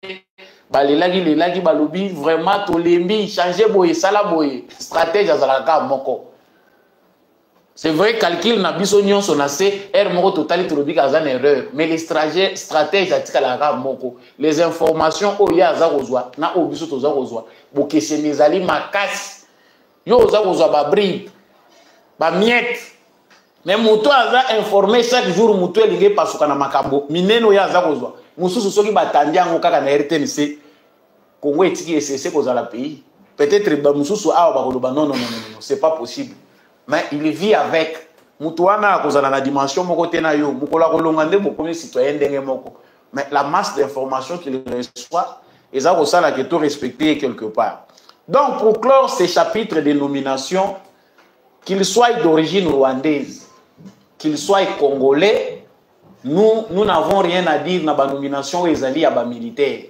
ba lelaki balobi vraiment tolembi changer boy, sala boy, stratégie azalaka moko. C'est vrai calcul na biso nyonso na se er moko totali tolobi ka za erreur, mais les stratèges atika la moko. Les informations o ya za kozwa na o biso toza kozwa. Bokese nezali makasi yo oza kozwa ba bribe ba miette mais muto aza informé chaque jour muto elinge pasuka na makambo mineno ya aza kozwa mususu soki batandi yango kaka na RTNC Congo etiki esese kozala pays peut-être ba mususu awa bakoloba non c'est pas possible mais il vit avec muto wana kozala na dimension moko te na yo mukola kolonga nde bokomi citoyen ndenge moko mais la masse d'informations qu'il reçoit et ça là que tout respecté quelque part. Donc pour clore ces chapitres de nomination, qu'ils soient d'origine rwandaise, qu'ils soient congolais, nous n'avons rien à dire dans la nomination des alliés à militaires.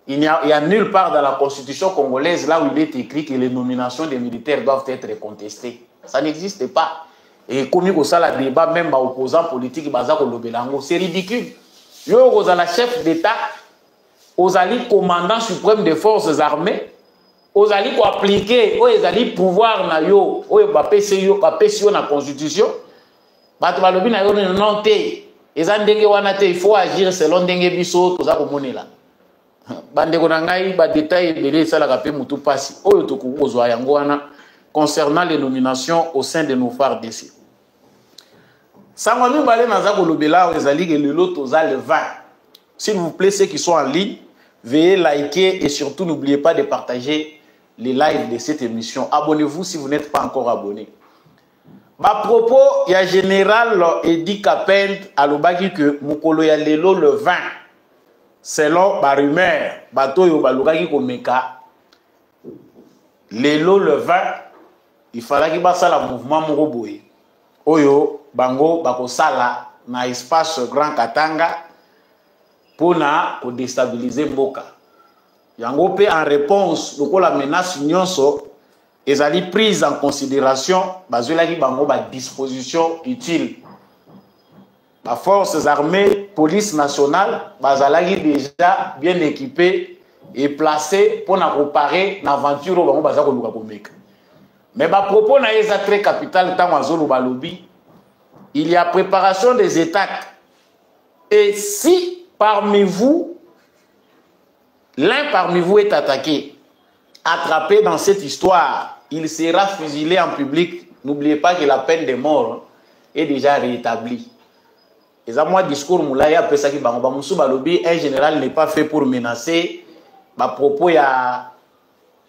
Il n'y a nulle part dans la constitution congolaise là où il est écrit que les nominations des militaires doivent être contestées. Ça n'existe pas. Et comme il y a le débat, même les opposants politiques, c'est ridicule. Il y a la chef d'État, aux alliés commandants suprêmes des forces armées, aux alliés pour appliquer, aux alliés pouvoir na yo, aux PCO na constitution, batubalobi na yo non te, ezandenge wana te, il faut agir selon ndenge biso toza komonela. Bande ko na ngai ba détail belé sala ka pe mutu pasi, oyo tokozwa yango wana concernant les nominations au sein de nos phares d'ici. Sangwami balé naza kolobela aux alliés que le lot toza le 20. S'il vous plaît, ceux qui sont en ligne, veuillez liker et surtout n'oubliez pas de partager les lives de cette émission. Abonnez-vous si vous n'êtes pas encore abonné. À propos, il y a général Edi Kapend à l'Obagi que Mukolo ya lelo le 20. Selon la rumeur, bato yo balugaki komeka lelo le 20, il fallait qu'il basa la mouvement moko boye. Oyo bango bakosala na espace Grand Katanga pour déstabiliser Mboka. Yango pe en réponse, la menace nyonso ezali prise en considération bazolaki bango ba disposition utile. Les forces armées, police nationale, bazalaki déjà bien équipées et placées pour préparer l'aventure bango bazako luka komeka. Mais ba propos na eza très capital tant azolo balobi, il y a préparation des attaques. Et si parmi vous, l'un parmi vous est attaqué, attrapé dans cette histoire, il sera fusillé en public. N'oubliez pas que la peine de mort est déjà rétablie. Et ça, moi, discours moulaya après ça qui bangba musu balobi, un général n'est pas fait pour menacer. Ma propos, il y a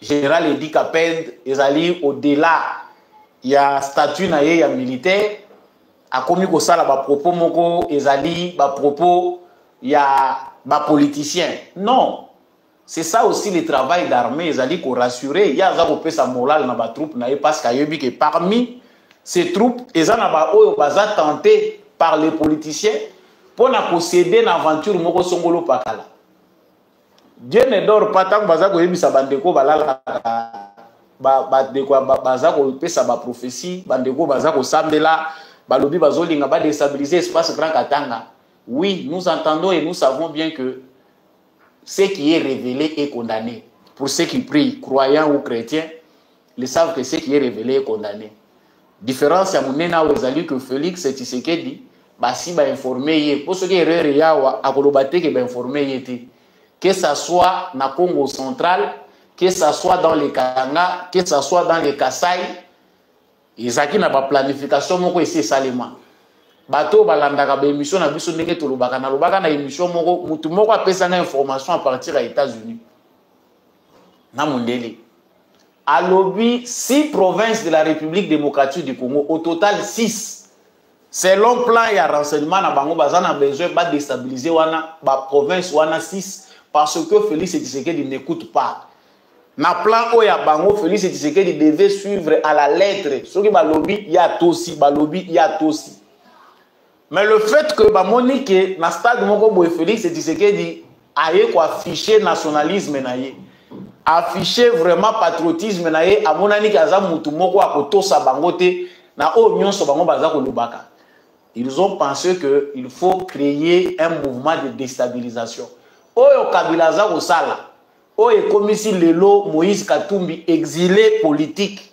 général Edi Kapend, ils allaient au-delà. Il y a statut na il y a militaire. A commis ko ça là, ma propos moko, ils allaient, ma propos, il y a ma politicien. Non. C'est ça aussi le travail d'armée, ils allaient qu'on rassurer. Il y a ça qu'on peut sa morale dans ma troupe, parce qu'il y a eu que parmi ces troupes, ils ont tenté par les politiciens pour posséder l'aventure moko songolo pakala. Dieu ne dort pas tant que bazako yebisa bandeko balala bandeko bazako pesa ba prophétie, bandeko bazako sambela, balobi bazolinga ba déstabiliser espace Grand Katanga. Oui, nous entendons et nous savons bien que ce qui est révélé est condamné. Pour ceux qui prient, croyants ou chrétiens, ils savent que ce qui est révélé est condamné. Différence à Mounena Ozali que Félix Tshisekedi, si ba informé, pour ceux qui erreur yawa, à Kolobate qui ba informé, que ça soit na Congo central, que ça soit dans les Katanga, que ça soit dans les Kasaï, ils ont une planification moko ici salement. Bato balandaka ba émission na biso ndenge tolobaka na lobaka na émission moko mutu moko apesa na information à partir des États-Unis. Na mondeli. À l'obi 6 provinces de la République démocratique du Congo, au total 6. selon plan et renseignement na bango bazana besoin ba déstabiliser wana ba province wana 6 parce que Félix Tshisekedi n'écoute pas. Na plan oya bango Félix Tshisekedi devait suivre à la lettre. Soki ba lobby ya tosi, ba lobby ya tosi. Mais le fait que ba monique na stade moko boy Félix Tshisekedi aye ko afficher nationalisme na ye. Afficher vraiment patriotisme na ye amonani kaza mutu moko akotosa bango te na o nyonso bango baza ko lobaka. Ils ont pensé que il faut créer un mouvement de déstabilisation. Oyo Kabila za ko sala. Oyo komisi lelo Moïse Katumbi exilé politique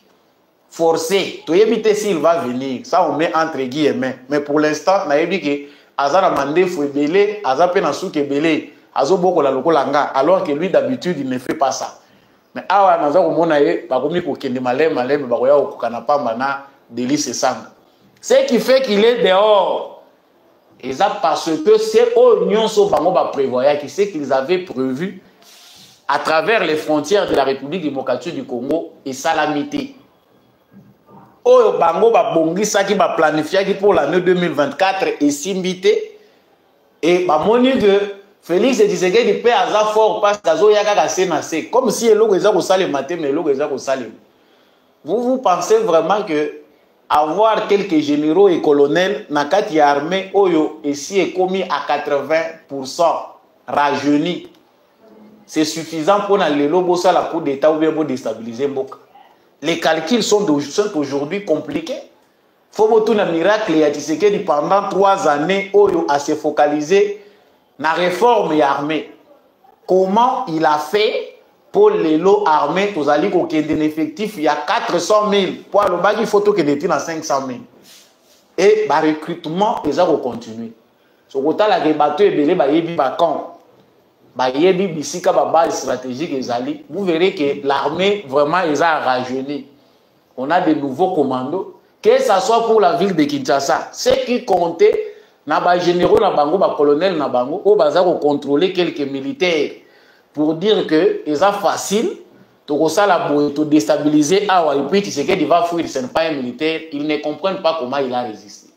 forcé. To yebite s'il va venir. Ça on met entre guillemets. Mais pour l'instant, na yebi ke azara mandé fou ebele, azape na souke ebele, azoboko la lokola nga alors que lui d'habitude il ne fait pas ça. Mais awa naza ko mona ye bakomi ko kende malema bakoya ko kana pamba na Délice Sanga. Ce qui fait qu'il est dehors. Et ça parce que c'est Oignon Sobango va prévoir qui c'est qu'ils avaient prévu à travers les frontières de la République démocratique du Congo et Salamité. Oyo Bango va bongisa qui va planifier pour l'année 2024 et Simbité. Et bah moni de Félix Tshisekedi peut avoir fort parce que yaka ka senase comme si elo eza ko sale matin mais elo eza ko sale. Vous pensez vraiment que avoir quelques généraux et colonels na kati ya armée oyo ici est commis à 80% rajeuni, c'est suffisant pour na lelo bossa la coup d'état ou bien pour déstabiliser Mboka. Les calculs sont aujourd'hui compliqués. Faut boto na miracle ya Tshisekedi pendant 3 années oyo à se focaliser na réforme ya armée. Comment il a fait pour les lots armés, tous allez qu'au effectif, il y a 400 000. Pour le bag, il faut que les à 500 000. Et le recrutement, ils vont continuer. Ce côté là, les bateaux et les bateaux, base stratégique, vous verrez que l'armée, vraiment, ils ont rajeuni. On a de nouveaux commandos, que ce soit pour la ville de Kinshasa. Ce qui comptait, les généraux, les colonels, ils ont contrôlé quelques militaires. Pour dire que c'est facile de déstabiliser Awa et puis tu sais qu'il va fuir, ce n'est pas un militaire, ils ne comprennent pas comment il a résisté.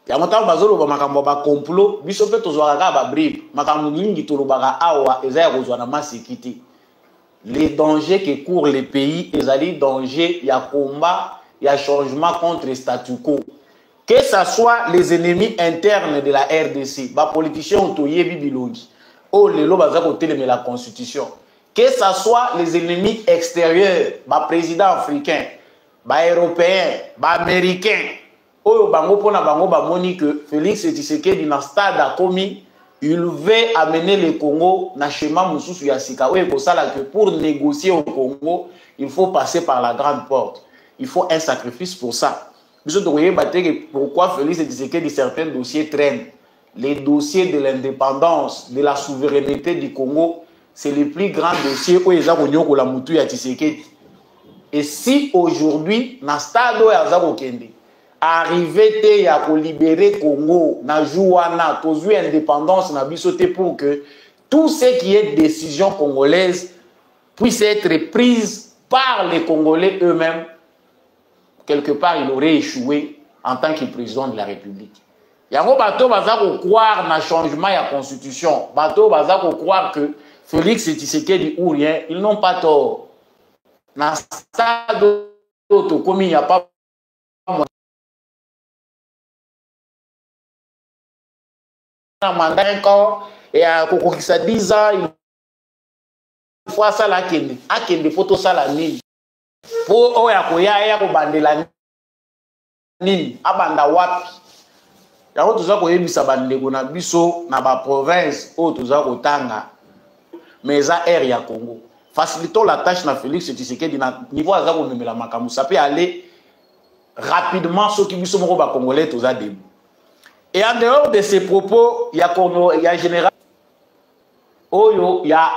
Il y a longtemps que un complot, il faut que tu sois un bribe, les dangers que courent les pays, les dangers, il y a combat, il y a changement contre le statu quo. Que ce soit les ennemis internes de la RDC, les politiciens ont bilongi. Oh, les lois de la Constitution. Que ce soit les ennemis extérieurs, les présidents africains, les européens, les américains. Oh, bango pona bango ba moni que Félix Tshisekedi na stade a commis, il veut amener le Congo na schéma mususu ya sika. Oui, pour ça là que pour négocier au Congo, il faut passer par la grande porte. Il faut un sacrifice pour ça. Pourquoi Félix Tshisekedi certains dossiers traînent? Les dossiers de l'indépendance, de la souveraineté du Congo, c'est le plus grand dossier où ils ont la moutou ya Tshisekedi. Et si aujourd'hui, dans le stade où ils ont arrivé à libérer Congo, na jouana, tozu indépendance, na bisoté pour que tout ce qui est décision congolaise puisse être prise par les Congolais eux-mêmes, quelque part, il aurait échoué en tant que président de la République. Yango bato bazako croire na changement ya constitution. Bato bazako croire que Félix Tshisekedi ou rien, ils n'ont pas tort. Na stade auto comme il n'y a pas un mandat encore et à kokokisa 10 ans il faut ça la kende. Akende photo ça la nini. Pour oya koya ya ko bandela nini abanda wapi. Yango tuza koyebisa bandeko na biso na ba province o tuza kotanga mais à air ya Congo. Facilitons la tâche na Félix Tshisekedi na niveau aza ko memela makamu ça peut aller rapidement ceux qui biso moko ba congolais tuza debout. Et en dehors de ces propos, il y a général Oyo, il y a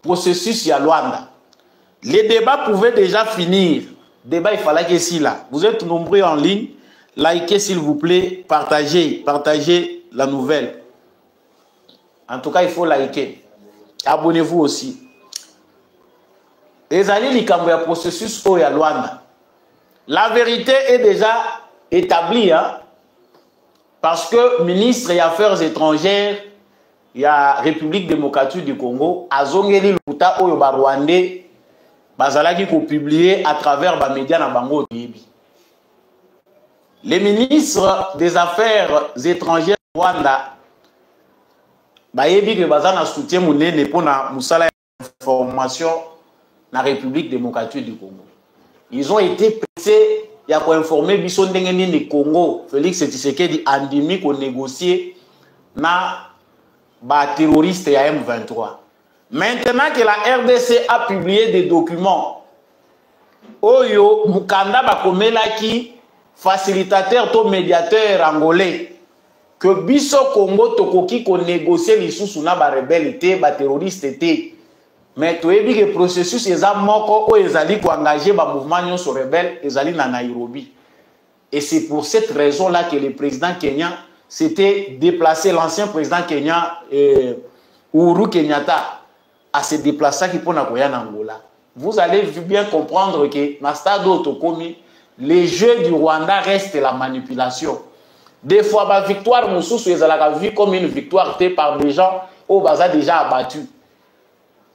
processus il y a Luanda. Les débats pouvaient déjà finir. Débat il fallait que si là. Vous êtes nombreux en ligne. Likez s'il vous plaît, partagez la nouvelle. En tout cas, il faut liker. Abonnez-vous aussi. Les alliés du processus au Luanda. La vérité est déjà établi, hein, parce que ministre des Affaires étrangères, il y a République démocratique du Congo, azongeli luta oyo ba Rwandais, bazalaki ko publier à travers ba médias na bango yebi. Les ministres des Affaires étrangères du Rwanda, ba yebi que bazana soutien munene pour na musala information na République démocratique du Congo. Ils ont été pressés, il y a quoi informer biso ndenge nini Congo, Félix Tshisekedi andimi ko négocier na ba terroriste ya M23. Maintenant que la RDC a publié des documents, Oyo Mukanda bakomelaki facilitateur to médiateur angolais que biso Congo tokoki ko négocier lisusu na ba rebelle te ba terroriste te. Mais tu as vu que le processus est moko o ezali ko engager ba mouvement nyonso rebelle ezali na Nairobi. Et c'est pour cette raison là que le président kenyan s'était déplacé, l'ancien président kenyan Uhuru Kenyatta à se déplacer qui pour na koya na Angola. Vous allez bien comprendre que dans stade Otokomi, les jeux du Rwanda restent la manipulation. Des fois la victoire mususu ezalaka vu comme une victoire par des gens au baza déjà abattus.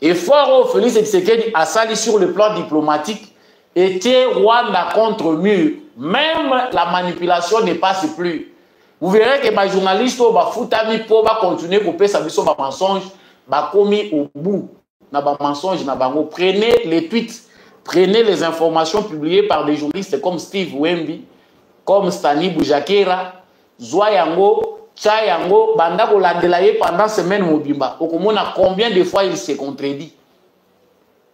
Et fort au Félix Tshisekedi a sali sur le plan diplomatique était Rwanda contre mur. Même la manipulation ne passe plus. Vous verrez que les journalistes ont foutami pour continuer à couper sa biso ba mensonge, ba commis au bout na ba mensonge na bango. Prenez les tweets, prenez les informations publiées par des journalistes comme Steve Wemby, comme Stani Boujakera, Zoyango, Chayango, banda ko landelaye pendant semaine mobimba. Okomona combien de fois il se contredit.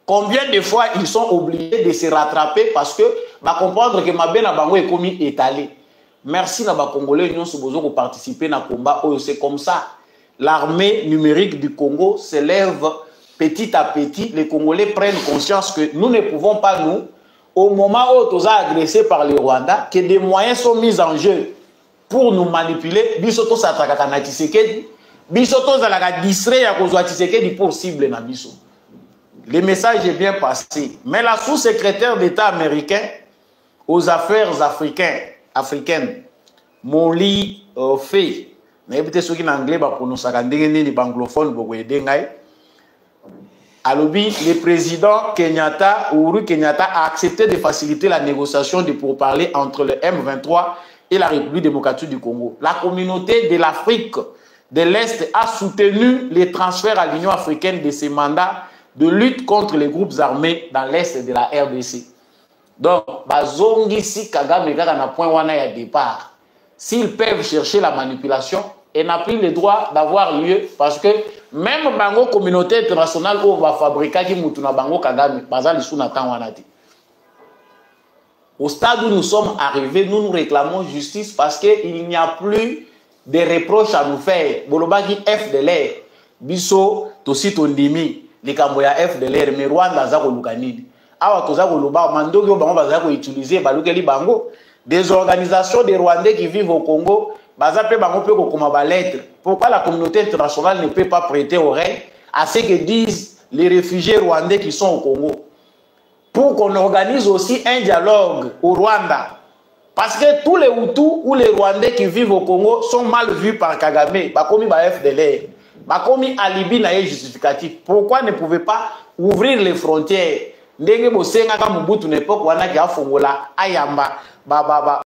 Combien de fois ils sont obligés de se rattraper parce que ba comprendre que ma bena bango est commis étalé. Merci à les Congolais qui participer à combat. C'est comme ça. L'armée numérique du Congo s'élève petit à petit. Les Congolais prennent conscience que nous ne pouvons pas, nous, au moment où nous sommes agressés par les Rwandais, que des moyens sont mis en jeu pour nous manipuler. Bisoto s'attaque à Tshisekedi. Bisoto s'attaque distrait à Tshisekedi pour cible na biso. Le message est bien passé. Mais la sous-secrétaire d'État américain aux affaires africaine, Molly Fay, n'habite ceux qui en anglais prononcent les anglophones pour aider. Le président Kenyatta, Uhuru Kenyatta, a accepté de faciliter la négociation de pourparlers entre le M23 et la République démocratique du Congo. La communauté de l'Afrique de l'Est a soutenu les transferts à l'Union africaine de ces mandats de lutte contre les groupes armés dans l'Est de la RDC. Donc, bazongi si Kagame kaka na point wana ya départ. S'ils peuvent chercher la manipulation, et n'a plus le droit d'avoir lieu parce que même bango communauté internationale où on va fabriquer qui mutuna bango Kagame bazali sous natan wana ti. Au stade où nous sommes arrivés, nous nous réclamons justice parce qu'il n'y a plus de reproches à nous faire. Bolobaki FDLR, biso tosi tondimi, les Kamboya FDLR, mais Rwanda zako lukanidi. Awa tozako luba mandoki bango bazako utiliser balukeli bango. Des organisations des Rwandais qui vivent au Congo, bazape bango pe kokoma ba lettre. Pourquoi la communauté internationale ne peut pas prêter oreille à ce que disent les réfugiés rwandais qui sont au Congo? Pour qu'on organise aussi un dialogue au Rwanda. Parce que tous les Hutus ou les Rwandais qui vivent au Congo sont mal vus par Kagame. Bakomi ba FDLR. Bakomi alibi na justificatif. Pourquoi ne pouvez pas ouvrir les frontières? Ndenge bosenga ka Mobutu n'époque wana ki afongola ayamba ba